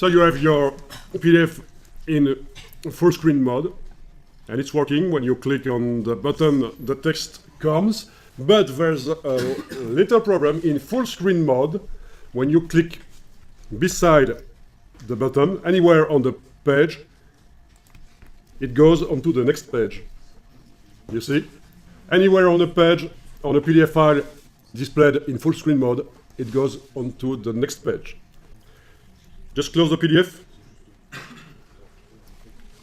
So you have your PDF in full screen mode, and it's working. When you click on the button, the text comes, but there's a little problem in full screen mode. When you click beside the button, anywhere on the page, it goes onto the next page. You see? Anywhere on the page, on a PDF file displayed in full screen mode, it goes onto the next page. Just close the PDF.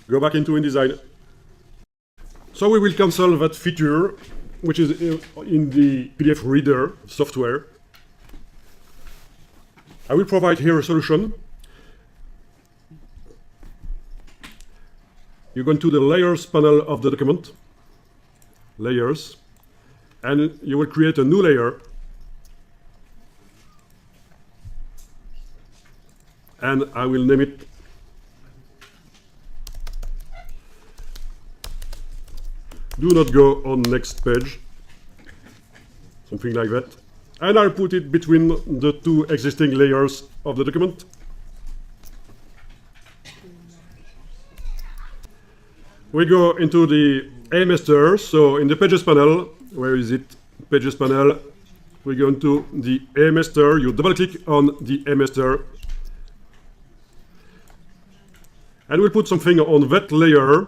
Go back into InDesign. So we will cancel that feature, which is in the PDF reader software. I will provide here a solution. You go into the layers panel of the document, layers, and you will create a new layer. And I will name it "Do not go on next page," something like that. And I'll put it between the two existing layers of the document. We go into the A-master. So in the Pages panel, where is it? Pages panel. We go into the A-master. You double-click on the A-master. And we'll put something on that layer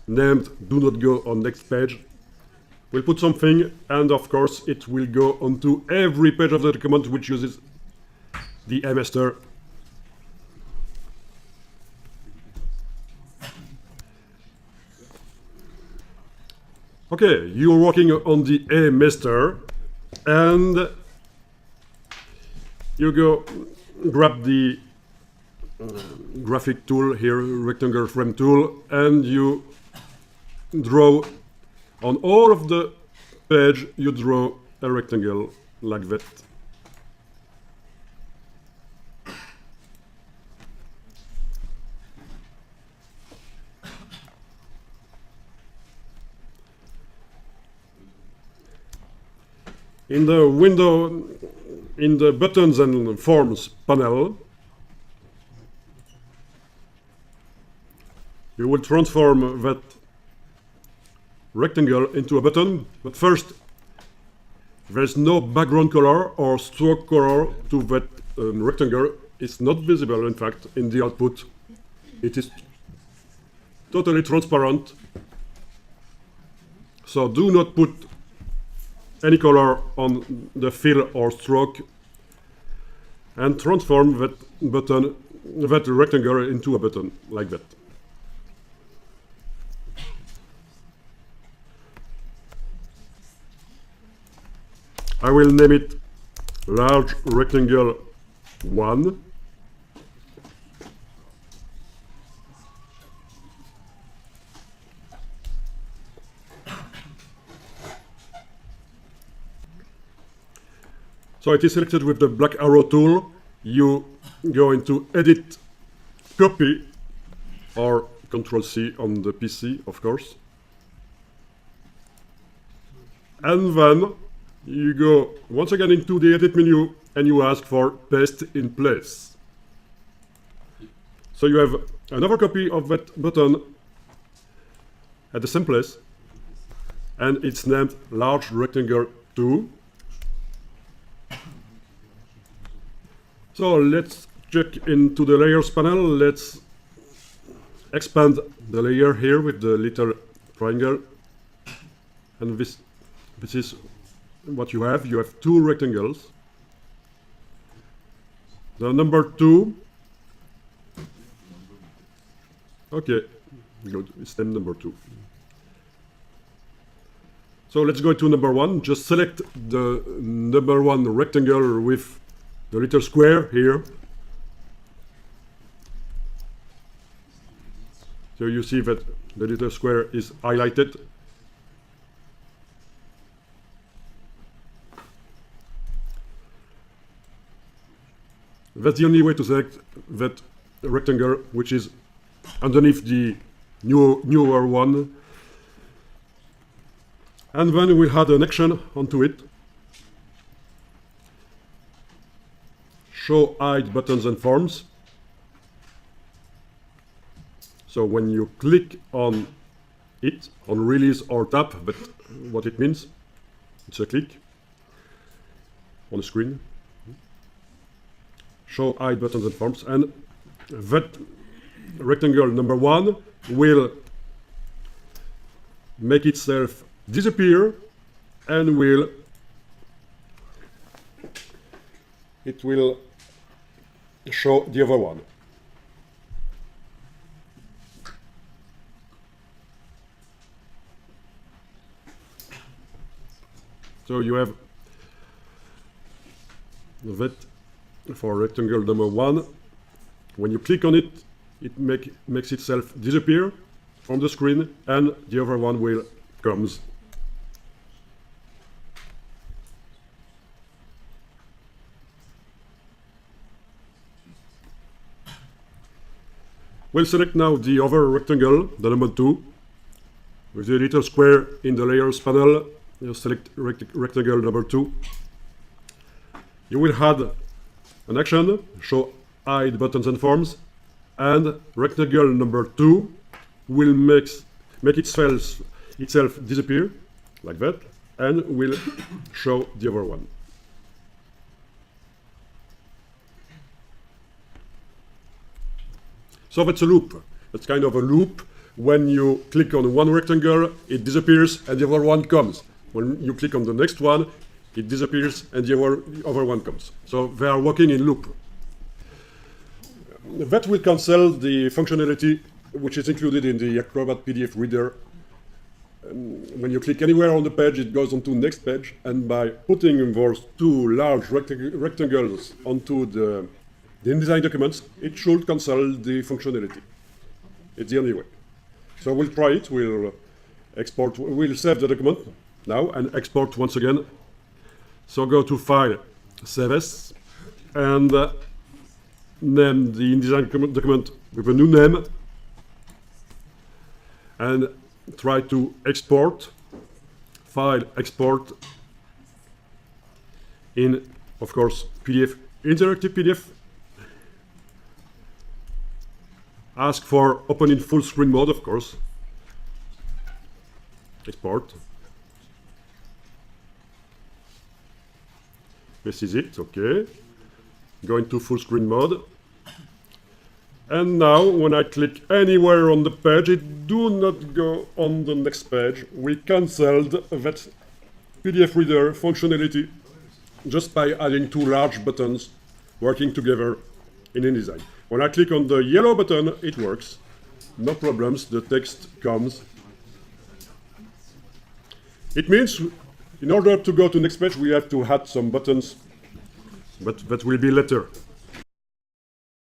named "Do not go on next page." We'll put something, and of course it will go onto every page of the document which uses the A-master. Okay, you're working on the A-master, and you go grab the graphic tool here, rectangle frame tool, and you draw on all of the page, you draw a rectangle like that. In the window, in the buttons and forms panel, you will transform that rectangle into a button, but first there's no background color or stroke color to that rectangle. It's not visible, in fact, in the output. It is totally transparent. So do not put any color on the fill or stroke, and transform that button, that rectangle into a button like that. I will name it large rectangle 1. So it is selected with the black arrow tool. You go into Edit, Copy, or Ctrl-C on the PC, of course. And then you go once again into the Edit menu and you ask for Paste in Place. So you have another copy of that button at the same place, and it's named Large Rectangle 2. So let's check into the Layers panel. Let's expand the layer here with the little triangle. And this is what you have. You have two rectangles. The number 2. Okay, good. It's then number 2. So let's go to number 1. Just select the number 1 rectangle with the little square here. So you see that the little square is highlighted. That's the only way to select that rectangle, which is underneath the newer one. And then we'll add an action onto it. Show hide buttons and forms. So when you click on it, on release or tap, but what it means, it's a click on the screen. Show hide buttons and forms, and that rectangle number 1 will make itself disappear and it will show the other one. So you have that for rectangle number 1. When you click on it, it makes itself disappear from the screen, and the other one will comes. We'll select now the other rectangle, the number 2, with the little square in the layers panel. You select rectangle number 2. You will add an action, show hide buttons and forms, and rectangle number 2 will make itself disappear, like that, and will show the other one. So that's a loop. That's kind of a loop. When you click on one rectangle, it disappears and the other one comes. When you click on the next one, it disappears and the other one comes. So they are working in loop. That will cancel the functionality which is included in the Acrobat PDF reader. When you click anywhere on the page, it goes onto next page, and by putting those two large rectangles onto the InDesign documents, it should cancel the functionality. It's the only way. So we'll try it. We'll export. We'll save the document now and export once again. So go to File, Save As, and name the InDesign document with a new name, and try to export. File, Export in, of course, PDF, interactive PDF. Ask for open in full screen mode, of course. Export. This is it, okay. Go into full screen mode. And now, when I click anywhere on the page, it do not go on the next page. We cancelled that PDF reader functionality just by adding two large buttons working together in InDesign. When I click on the yellow button, it works. No problems, the text comes. It means in order to go to the next page, we have to add some buttons, but that will be later.